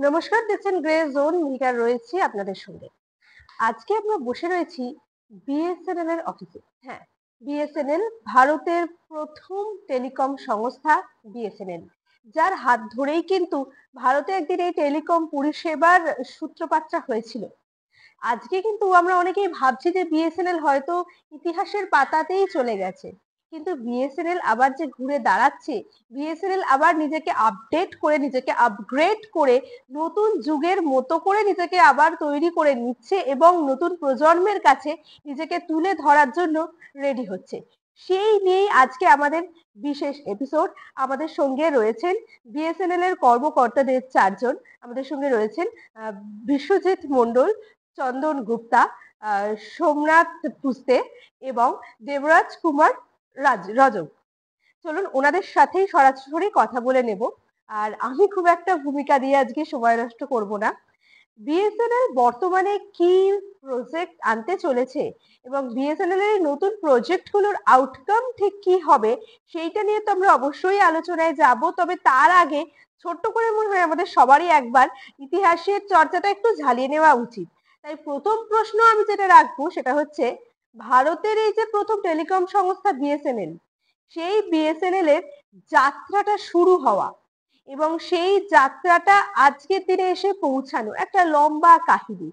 নমস্কার, দেখছেন grey zone. Miheeka রয়েছি আপনাদের সঙ্গে। আজকে আমরা বসে রয়েছি বিএসএনএল এর অফিসে। হ্যাঁ, বিএসএনএল ভারতের প্রথম টেলিকম সংস্থা। বিএসএনএল যার হাত ধরেই কিন্তু ভারতে একদিন এই টেলিকম পরিষেবার সূত্রপাতটা হয়েছিল। আজকে কিন্তু আমরা অনেকেই ভাবছি যে বিএসএনএল হয়তো ইতিহাসের পাতাতেই চলে গেছে, কিন্তু বিএসএনএল আবার যে ঘুরে দাঁড়াচ্ছে, বিএসএনএল আবার নিজেকে আপডেট করে, নিজেকে আপগ্রেড করে, নতুন যুগের মতো করে নিজেকে আবার তৈরি করে নিচ্ছে এবং নতুন প্রজন্মের কাছে নিজেকে তুলে ধরার জন্য রেডি হচ্ছে। সেই নিয়েই আজকে আমাদের বিশেষ এপিসোড। আমাদের সঙ্গে রয়েছেন বিএসএনএল এর কর্মকর্তাদের চারজন। আমাদের সঙ্গে রয়েছেন বিশ্বজিৎ মণ্ডল, চন্দন গুপ্তা, সোমনাথ পুস্তে এবং দেবরাজ কুমার রজক। চলুন ওনাদের সাথেই সরাসরি কথা বলে নেব। আর আমি খুব একটা ভূমিকা দিয়ে আজকে সময় নষ্ট করব না। বিএসএনএল বর্তমানে কি প্রজেক্ট আনতে চলেছে এবং বিএসএনএল এর নতুন প্রজেক্টগুলোর আউটকাম ঠিক কি হবে, সেইটা নিয়ে তো আমরা অবশ্যই আলোচনায় যাব। তবে তার আগে ছোট্ট করে মনে হয় আমাদের সবারই একবার ইতিহাসের চর্চাটা একটু ঝালিয়ে নেওয়া উচিত। তাই প্রথম প্রশ্ন আমি যেটা রাখবো সেটা হচ্ছে, ভারতের এই যে প্রথম টেলিকম সংস্থা বিএসএনএল, সেই বিএসএনএল এর যাত্রাটা শুরু হওয়া এবং সেই যাত্রাটা আজকের দিনে এসে পৌঁছানো একটা লম্বা কাহিনী।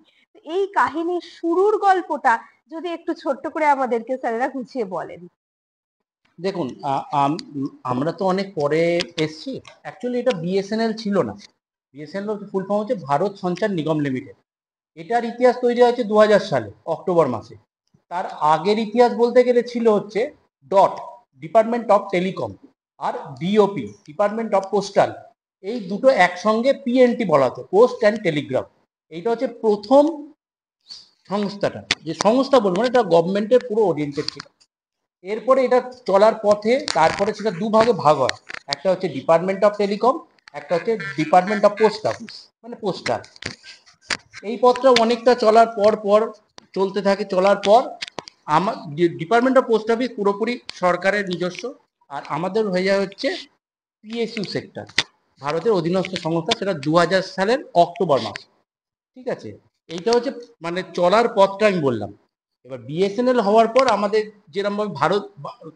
এই কাহিনীর শুরুর গল্পটা যদি একটু ছোট্ট করে আমাদেরকে স্যারেরা গুছিয়ে বলেন। দেখুন, আমরা তো অনেক পরে এসছি। অ্যাকচুয়ালি এটা বিএসএনএল ছিল না। বিএসএনএল ফুল ফর্ম হচ্ছে ভারত সঞ্চার নিগম লিমিটেড। এটার ইতিহাস তৈরি হয়েছে 2000 সালে অক্টোবর মাসে। তার আগের ইতিহাস বলতে গেলে ছিল হচ্ছে ডট, ডিপার্টমেন্ট অফ টেলিকম, আর ডিওপি, ডিপার্টমেন্ট অফ পোস্টাল। এই দুটো একসঙ্গে পিএনটি বলা হতো, পোস্ট অ্যান্ড টেলিগ্রাফ। এইটা হচ্ছে প্রথম সংস্থাটা, যে সংস্থা বলবো না, এটা গভর্নমেন্টের পুরো ওরিয়েন্টেড ছিল। এরপরে এটা চলার পথে তারপরে সেটা দুভাগে ভাগ হয়। একটা হচ্ছে ডিপার্টমেন্ট অফ টেলিকম, একটা হচ্ছে ডিপার্টমেন্ট অফ পোস্ট অফিস, মানে পোস্টাল। এই পথটা অনেকটা চলার পর চলতে থাকে। চলার পর আমার ডিপার্টমেন্ট অফ পোস্ট অফিস পুরোপুরি সরকারের নিজস্ব, আর আমাদের হয়ে যায় হচ্ছে পিএসইউ সেক্টর, ভারতের অধীনস্থ সংস্থা। সেটা 2000 সালের অক্টোবর মাস। ঠিক আছে, এইটা হচ্ছে মানে চলার পথটা আমি বললাম। এবার বিএসএনএল হওয়ার পর আমাদের যেরকম ভারত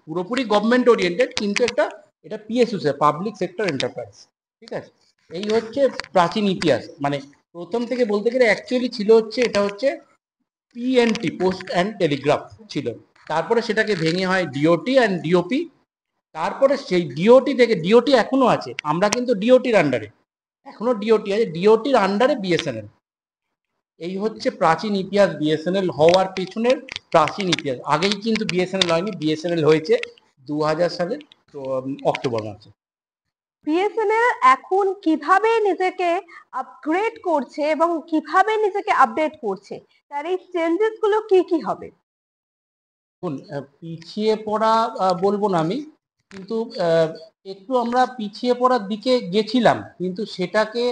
পুরোপুরি গভর্নমেন্ট ওরিয়েন্টেড, কিন্তু এটা পিএসইউ, পাবলিক সেক্টর এন্টারপ্রাইজ। ঠিক আছে, এই হচ্ছে প্রাচীন ইতিহাস। মানে প্রথম থেকে বলতে গেলে অ্যাকচুয়ালি ছিল হচ্ছে এটা হচ্ছে পিএনটি, পোস্ট অ্যান্ড টেলিগ্রাফ ছিল। তারপরে সেটাকে ভেঙে হয় ডিওটি অ্যান্ড ডিওপি। তারপরে সেই ডিওটি থেকে, ডিওটি এখনো আছে, আমরা কিন্তু ডিওটির আন্ডারে, এখনো ডিওটি আছে, ডিওটির আন্ডারে বিএসএনএল। এই হচ্ছে প্রাচীন ইতিহাস বিএসএনএল হওয়ার পেছনের প্রাচীন ইতিহাস। আগেই কিন্তু বিএসএনএল হয়নি, বিএসএনএল হয়েছে 2000 সালের অক্টোবর মাসে। বিএসএনএল এখন কিভাবে নিজেকে আপগ্রেড করছে এবং কিভাবে নিজেকে আপডেট করছে, তার এই চেঞ্জেস গুলো কি কি হবে? দেখুন, পিছিয়ে পড়া বলবো না আমি, কিন্তু একটু আমরা পিছিয়ে পড়ার দিকে গেছিলাম, কিন্তু সেটাকে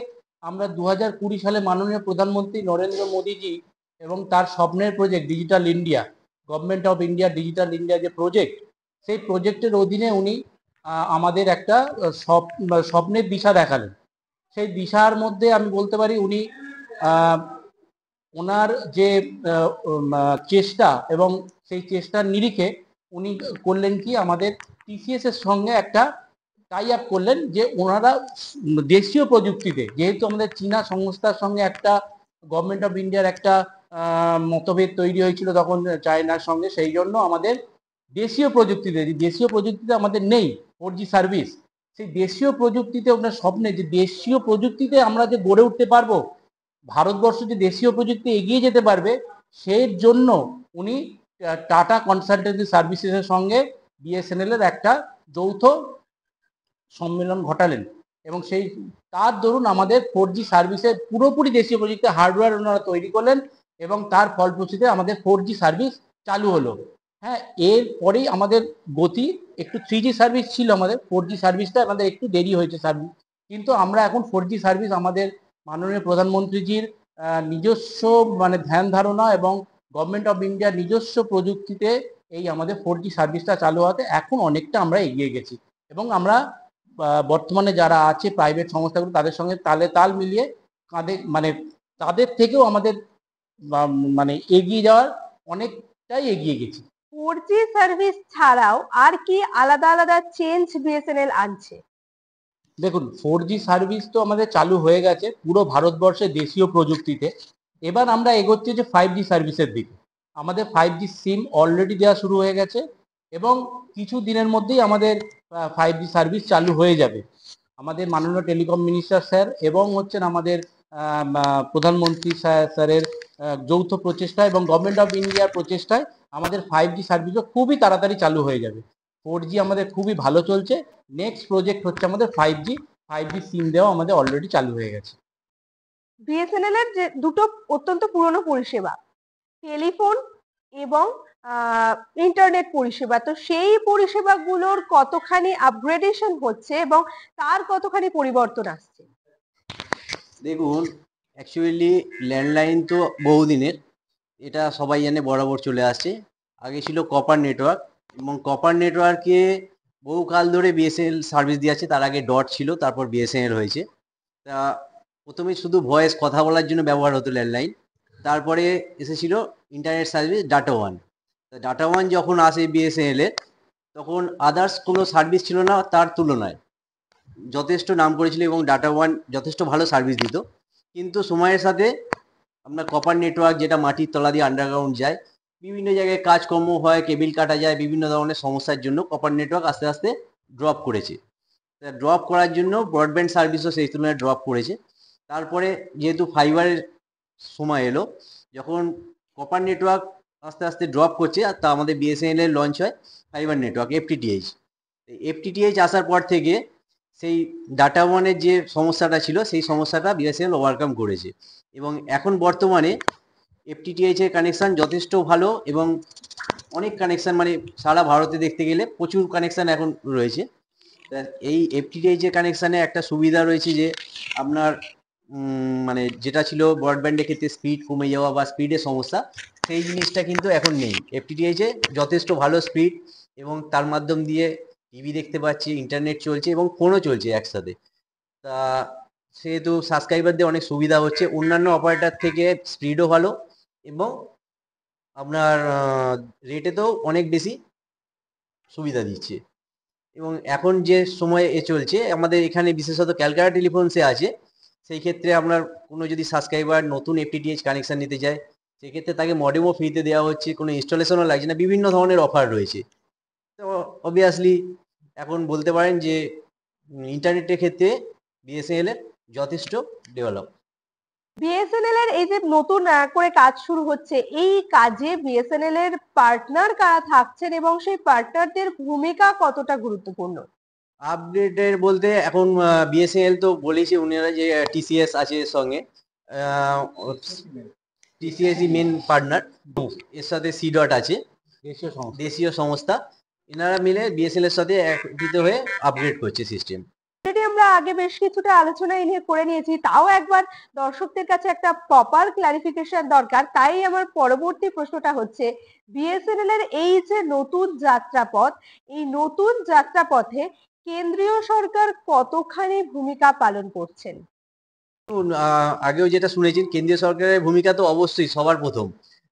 আমরা 2020 সালে মাননীয় প্রধানমন্ত্রী নরেন্দ্র মোদীজি এবং তার স্বপ্নের project digital India, government of India digital India যে প্রজেক্ট, সেই প্রজেক্টের অধীনে উনি আমাদের একটা স্বপ্নের দিশা দেখালেন। সেই দিশার মধ্যে আমি বলতে পারি উনি ওনার যে চেষ্টা, এবং সেই চেষ্টার নিরিখে উনি করলেন কি, আমাদের টিসিএস এর সঙ্গে একটা টাই আপ করলেন, যে ওনারা দেশীয় প্রযুক্তিতে, যেহেতু আমাদের চীনা সংস্থার সঙ্গে একটা গভর্নমেন্ট অফ ইন্ডিয়ার একটা মতভেদ তৈরি হয়েছিল তখন চায়নার সঙ্গে, সেই জন্য আমাদের দেশীয় প্রযুক্তিতে, যে দেশীয় প্রযুক্তিতে আমাদের নেই 4G সার্ভিস, সেই দেশীয় প্রযুক্তিতে ওনার স্বপ্নে, যে দেশীয় প্রযুক্তিতে আমরা যে গড়ে উঠতে পারবো, ভারতবর্ষ যে দেশীয় প্রযুক্তি এগিয়ে যেতে পারবে, সেই জন্য উনি টাটা কনসালটেন্সি সার্ভিসেসের সঙ্গে বিএসএনএল এর একটা যৌথ সম্মেলন ঘটালেন। এবং সেই তার দরুন আমাদের 4G সার্ভিসের পুরোপুরি দেশীয় প্রযুক্তি হার্ডওয়্যার ওনারা তৈরি করলেন, এবং তার ফলশ্রুতিতে আমাদের 4G সার্ভিস চালু হলো। হ্যাঁ, এরপরেই আমাদের গতি একটু 3G সার্ভিস ছিল, আমাদের 4G সার্ভিসটা আমাদের একটু দেরি হয়েছে সার্ভিস, কিন্তু আমরা এখন 4G সার্ভিস আমাদের মাননীয় প্রধানমন্ত্রীজির নিজস্ব মানে ধ্যান ধারণা এবং গভর্নমেন্ট অফ ইন্ডিয়ার নিজস্ব প্রযুক্তিতে এই আমাদের 4G সার্ভিসটা চালু হতে এখন অনেকটা আমরা এগিয়ে গেছি। এবং আমরা বর্তমানে যারা আছে প্রাইভেট সংস্থাগুলো, তাদের সঙ্গে তালে তাল মিলিয়ে কাঁধে মানে তাদের থেকেও আমাদের মানে এগিয়ে যাওয়ার অনেকটাই এগিয়ে গেছি। 4G সার্ভিস ছাড়াও আর কি আলাদা আলাদা চেঞ্জ বিএসএনএল আনছে? দেখুন, 4G সার্ভিস তো আমাদের চালু হয়ে গেছে পুরো ভারতবর্ষে দেশীয় প্রযুক্তিতে। এবার আমরা এগোচ্ছি যে 5G সার্ভিসের দিকে। আমাদের 5G সিম অলরেডি দেওয়া শুরু হয়ে গেছে এবং কিছু দিনের মধ্যেই আমাদের 5G সার্ভিস চালু হয়ে যাবে। আমাদের মাননীয় টেলিকম মিনিস্টার স্যার এবং হচ্ছেন আমাদের প্রধানমন্ত্রী স্যারের যৌথ প্রচেষ্টা এবং গভর্নমেন্ট অফ ইন্ডিয়ার প্রচেষ্টায় আমাদের 5G সার্ভিসও খুবই তাড়াতাড়ি চালু হয়ে যাবে। 4G আমাদের খুবই ভালো চলছে। নেক্সট প্রজেক্ট হচ্ছে আমাদের 5G। 5G সিম দেওয়া আমাদের অলরেডি চালু হয়ে গেছে। বিএসএনএল এর যে দুটো অত্যন্ত পুরনো পরিষেবা, টেলিফোন এবং ইন্টারনেট পরিষেবা, তো সেই পরিষেবাগুলোর কতখানি আপগ্রেডেশন হচ্ছে এবং তার কতখানি পরিবর্তন আসছে? দেখুন, অ্যাকচুয়ালি ল্যান্ডলাইন তো বহুদিনের, এটা সবাই জানে, বরাবর চলে আসছে। আগে ছিল কপার নেটওয়ার্ক এবং কপার নেটওয়ার্কে বহুকাল ধরে বিএসএনএল সার্ভিস দিয়ে আছে। তার আগে ডট ছিল, তারপর বিএসএনএল হয়েছে। তা প্রথমে শুধু ভয়েস কথা বলার জন্য ব্যবহার হতো ল্যান্ডলাইন, তারপরে এসেছিল internet service data one. Data one যখন আসে বিএসএনএল এর, তখন আদার্স কোনো সার্ভিস ছিল না তার তুলনায়, যথেষ্ট নাম করেছিল এবং ডাটা ওয়ান যথেষ্ট ভালো সার্ভিস দিত। কিন্তু সময়ের সাথে আপনার কপার নেটওয়ার্ক, যেটা মাটির তলা দিয়ে আন্ডারগ্রাউন্ড যায়, বিভিন্ন জায়গায় কাজকর্ম হয়, কেবিল কাটা যায়, বিভিন্ন ধরনের সমস্যার জন্য কপার নেটওয়ার্ক আস্তে আস্তে ড্রপ করেছে। ড্রপ করার জন্য ব্রডব্যান্ড সার্ভিসও সেই তুলনায় ড্রপ করেছে। তারপরে যেহেতু ফাইবারের সময় এলো, যখন কপার নেটওয়ার্ক আস্তে আস্তে ড্রপ করছে, আর তা আমাদের বিএসএনএল এর লঞ্চ হয় ফাইবার নেটওয়ার্ক এফটিটিএইচ। এফটিটিএইচ আসার পর থেকে সেই ডাটা ওয়ানের যে সমস্যাটা ছিল, সেই সমস্যাটা বিএসএনএল ওভারকাম করেছে এবং এখন বর্তমানে এফটিটিএইচ এর কানেকশান যথেষ্ট ভালো এবং অনেক কানেকশান, মানে সারা ভারতে দেখতে গেলে প্রচুর কানেকশান এখন রয়েছে। এই এফটিটিএইচ এর কানেকশানে একটা সুবিধা রয়েছে যে আপনার মানে যেটা ছিল ব্রডব্যান্ডের ক্ষেত্রে স্পিড কমে যাওয়া বা স্পিডের সমস্যা, সেই জিনিসটা কিন্তু এখন নেই। এফটিটিএইচ এ যথেষ্ট ভালো স্পিড এবং তার মাধ্যম দিয়ে টিভি দেখতে পাচ্ছি, ইন্টারনেট চলছে এবং ফোনও চলছে একসাথে। তা সেহেতু সাবস্ক্রাইবারদের অনেক সুবিধা হচ্ছে, অন্যান্য অপারেটর থেকে স্পিডও ভালো এবং আপনার রেটেতেও অনেক বেশি সুবিধা দিচ্ছে। এবং এখন যে সময় চলছে আমাদের এখানে, বিশেষত ক্যালকাটা টেলিফোনসে আছে, সেই ক্ষেত্রে আপনার কোনো যদি সাবস্ক্রাইবার নতুন এফটিটিএইচ কানেকশান নিতে চায়, সেক্ষেত্রে তাকে মডেমও ফ্রিতে দেওয়া হচ্ছে, কোনো ইনস্টলেশনও লাগছে না, বিভিন্ন ধরনের অফার রয়েছে। তো অবভিয়াসলি এখন বলতে পারেন যে ইন্টারনেটের ক্ষেত্রে বিএসএনএল এর যথেষ্ট ডেভেলপ। বিএসএনএল এর এই যে নতুন করে কাজ শুরু হচ্ছে, এই কাজে বিএসএনএল এর পার্টনার কারা থাকছেন এবং সেই পার্টনারদের ভূমিকা কতটা গুরুত্বপূর্ণ? আপডেটের বলতে এখন বিএসএনএল তো বলেছে উনারা যে টিসিএস আছে এর সঙ্গে, টিসিএস মেন পার্টনার, এর সাথে সি ডট আছে, দেশীয় সংস্থা। এনারা মিলে বিএসএনএল এর সাথে একত্রিত হয়ে আপগ্রেড করছে সিস্টেম। অলরেডি আমরা আগে বেশ কিছুটা আলোচনা এই নিয়ে করে নিয়েছি, তাও একবার দর্শকদের কাছে একটা প্রপার ক্লারিফিকেশন দরকার। তাই আমার পরবর্তী প্রশ্নটা হচ্ছে, বিএসএনএল এর এই যে নতুন যাত্রাপথ, এই নতুন যাত্রাপথে কেন্দ্রীয় সরকার কতখানি ভূমিকা পালন করছেন? আগেও যেটা শুনেছেন, কেন্দ্রীয় সরকারের ভূমিকা তো অবশ্যই সবার প্রথম।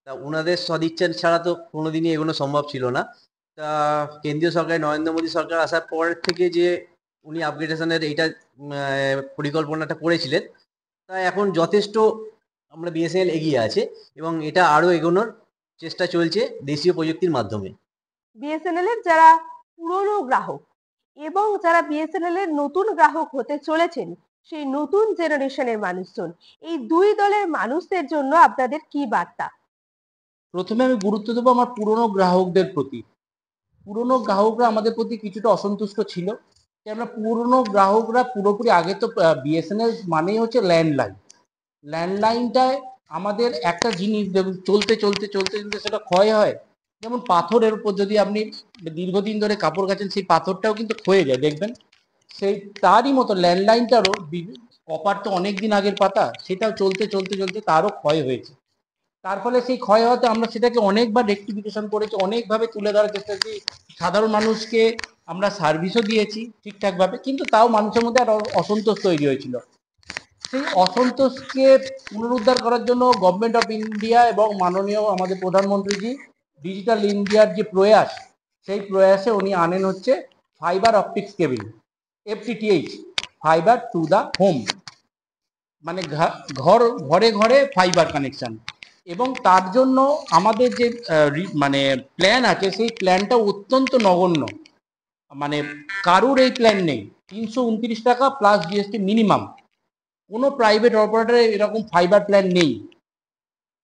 তা ওনাদের সদিচ্ছা ছাড়া তো কোনোদিনই এগোনো সম্ভব ছিল না। তা কেন্দ্রীয় সরকার, নরেন্দ্র মোদী সরকার আসার পর থেকে যে উনি আপগ্রেডেশনের এইটা পরিকল্পনাটা করেছিলেন, তা এখন যথেষ্ট আমরা বিএসএনএল এগিয়ে আছে এবং এটা আরো এগোনোর চেষ্টা চলছে দেশীয় প্রযুক্তির মাধ্যমে। বিএসএনএল এর যারা পুরনো গ্রাহক এবং যারা বিএসএনএল এর নতুন গ্রাহক হতে চলেছেন, সেই নতুন জেনারেশনের মানুষজন, এই দুই দলের মানুষদের জন্য আপনাদের কি বার্তা? প্রথমে আমি গুরুত্ব দেবো আমার পুরনো গ্রাহকদের প্রতি। পুরনো গ্রাহকরা আমাদের প্রতি কিছুটা অসন্তুষ্ট ছিল, কেননা পুরনো গ্রাহকরা পুরোপুরি, আগে তো বিএসএনএল মানেই হচ্ছে ল্যান্ডলাইন। ল্যান্ডলাইনটায় আমাদের একটা জিনিস চলতে চলতে চলতে চলতে সেটা ক্ষয় হয়। যেমন পাথরের উপর যদি আপনি দীর্ঘদিন ধরে কাপড় কাচেন, সেই পাথরটাও কিন্তু ক্ষয়ে যায়, দেখবেন। সেই তারই মতো ল্যান্ডলাইনটারও, কপার তো অনেক দিন আগের পাতা, সেটাও চলতে চলতে চলতে তারও ক্ষয় হয়েছে। তার ফলে সেই ক্ষয় হওয়াতে আমরা সেটাকে অনেকবার রেকটিফিকেশন করেছি, অনেকভাবে তুলে ধরার চেষ্টা করেছি। সাধারণ মানুষকে আমরা সার্ভিসও দিয়েছি ঠিকঠাকভাবে, কিন্তু তাও মানুষের মধ্যে আর অসন্তোষ তৈরি হয়েছিল। সেই অসন্তোষকে পুনরুদ্ধার করার জন্য গভর্নমেন্ট অফ ইন্ডিয়া এবং মাননীয় আমাদের প্রধানমন্ত্রীজি ডিজিটাল ইন্ডিয়ার যে প্রয়াস, সেই প্রয়াসে উনি আনেন হচ্ছে fibre optics cable, FTTH, fibre to the home, মানে ঘরে ঘরে ফাইবার কানেকশন। এবং তার জন্য আমাদের যে মানে প্ল্যান আছে, সেই প্ল্যানটা অত্যন্ত নগণ্য, মানে কারুর এই প্ল্যান নেই। 329 টাকা প্লাস জিএসটি মিনিমাম। কোনো প্রাইভেট অপারেটরে এরকম ফাইবার প্ল্যান নেই।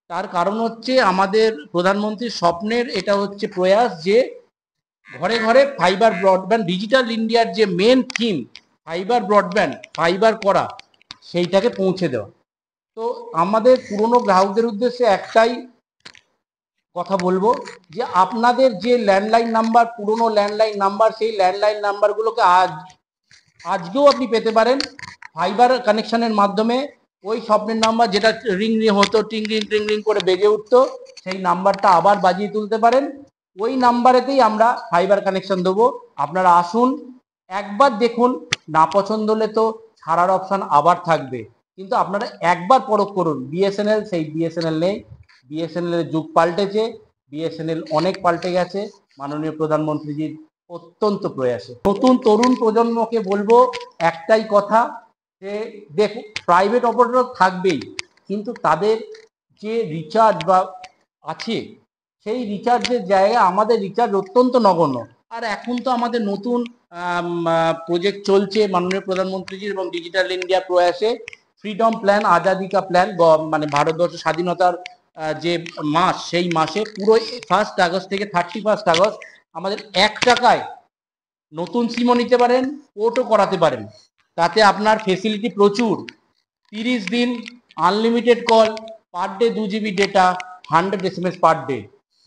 তার কারণ হচ্ছে আমাদের প্রধানমন্ত্রীর স্বপ্নের এটা হচ্ছে প্রয়াস যে ঘরে ঘরে ফাইবার ব্রডব্যান্ড, ডিজিটাল ইন্ডিয়ার যে main theme fibre broadband, fibre করা, সেইটাকে পৌঁছে দেওয়া। তো আমাদের পুরনো গ্রাহকদের উদ্দেশ্যে একটাই কথা বলবো যে আপনাদের যে ল্যান্ডলাইন নাম্বার, পুরনো ল্যান্ডলাইন নাম্বার, সেই ল্যান্ডলাইন নাম্বারগুলোকে আজকেও আপনি পেতে পারেন ফাইবার কানেকশনের মাধ্যমে। ওই স্বপ্নের নাম্বার যেটা রিং হতো, টিং রিং করে বেজে উঠতো, সেই নাম্বারটা আবার বাজিয়ে তুলতে পারেন। ওই নাম্বারেতেই আমরা ফাইবার কানেকশন দেবো। আপনারা আসুন, একবার দেখুন, না পছন্দ হলে তো ছাড়ার অপশন আবার থাকবে, কিন্তু আপনারা একবার পরখ করুন। বিএসএনএল সেই বিএসএনএল নেই, বিএসএনএল এর যুগ পাল্টেছে, বিএসএনএল অনেক পাল্টে গেছে মাননীয় প্রধানমন্ত্রীজির অত্যন্ত প্রয়াসে। নতুন তরুণ প্রজন্মকে বলবো একটাই কথা, যে দেখুন প্রাইভেট অপারেটর থাকবেই, কিন্তু তাদের যে রিচার্জ বা আছে, সেই রিচার্জের জায়গায় আমাদের রিচার্জ অত্যন্ত নগণ্য। আর এখন তো আমাদের নতুন প্রজেক্ট চলছে মাননীয় প্রধানমন্ত্রীজির এবং ডিজিটাল ইন্ডিয়া প্রয়াসে, ফ্রিডম প্ল্যান, আজাদি কা প্ল্যান, মানে ভারতবর্ষ স্বাধীনতার যে মাস, সেই মাসে পুরো 1 আগস্ট থেকে 31 আগস্ট আমাদের 1 টাকায় নতুন সিমও নিতে পারেন, পোর্টও করাতে পারেন। তাতে আপনার ফেসিলিটি প্রচুর, 30 দিন unlimited call, per day 2 GB data, 100 SMS per day.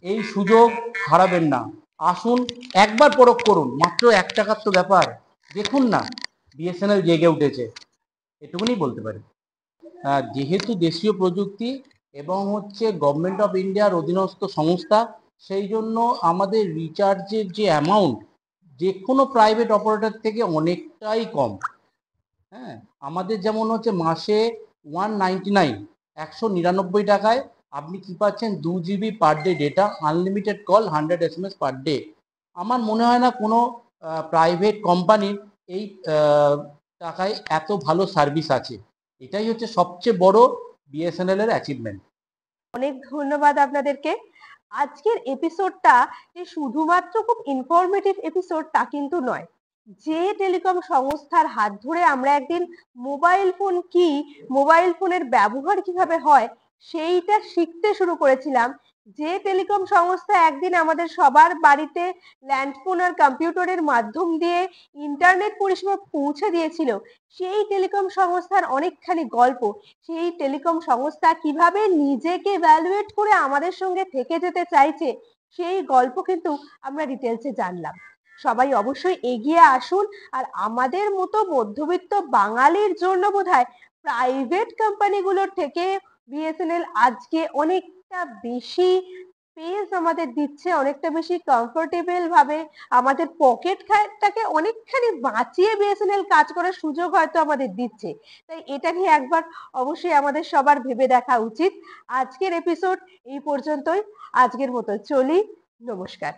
এই সুযোগ হারাবেন না। আসুন, একবার পরখ করুন, মাত্র 1 টাকার তো ব্যাপার। দেখুন না, বিএসএনএল জেগে উঠেছে, এটুকুনি বলতে পারি। যেহেতু দেশীয় প্রযুক্তি এবং হচ্ছে গভর্নমেন্ট অফ ইন্ডিয়ার অধীনস্থ সংস্থা, সেই জন্য আমাদের রিচার্জের যে অ্যামাউন্ট যে কোনো প্রাইভেট অপারেটর থেকে অনেকটাই কম। হ্যাঁ, আমাদের যেমন হচ্ছে মাসে 199, 199 টাকায় আপনি কি পাচ্ছেন, 2 GB per day data, unlimited call, 100 SMS per day. আমার মনে হয় না কোনো প্রাইভেট কোম্পানির এই টাকায় এত ভালো সার্ভিস আছে। এটাই হচ্ছে সবচেয়ে বড় বিএসএনএল এর অ্যাচিভমেন্ট। অনেক ধন্যবাদ আপনাদেরকে। আজকের এপিসোডটা যে শুধুমাত্র খুব ইনফরমেটিভ এপিসোড তা কিন্তু নয়। যে টেলিকম সংস্থার হাত ধরে আমরা একদিন মোবাইল ফোন কি, মোবাইল ফোনের ব্যবহার কিভাবে হয় সেইটা শিখতে শুরু করেছিলাম, যে টেলিকম সংস্থা একদিন আমাদের সবার বাড়িতে ল্যান্ডফোন আর কম্পিউটারের মাধ্যম দিয়ে ইন্টারনেট পরিষেবা পৌঁছে দিয়েছিল, সেই টেলিকম সংস্থার অনেকখানি গল্প, সেই টেলিকম সংস্থা কিভাবে নিজেকে ভ্যালুয়েট করে আমাদের সঙ্গে থেকে যেতে চাইছে, সেই গল্প কিন্তু আমরা ডিটেলসে জানলাম। সবাই অবশ্যই এগিয়ে আসুন, আর আমাদের মতো মধ্যবিত্ত বাঙালির জন্য বোধহয় প্রাইভেট কোম্পানিগুলোর থেকে বিএসএনএল আজকে অনেকটা বেশি স্পেস আমাদের দিচ্ছে, অনেকটা বেশি কমফোর্টেবল ভাবে আমাদের পকেটটাকে অনেকখানি বাঁচিয়ে বিএসএনএল কাজ করার সুযোগ হয়তো আমাদের দিচ্ছে। তাই এটা নিয়ে একবার অবশ্যই আমাদের সবার ভেবে দেখা উচিত। আজকের এপিসোড এই পর্যন্তই। আজকের মতো চলি, নমস্কার।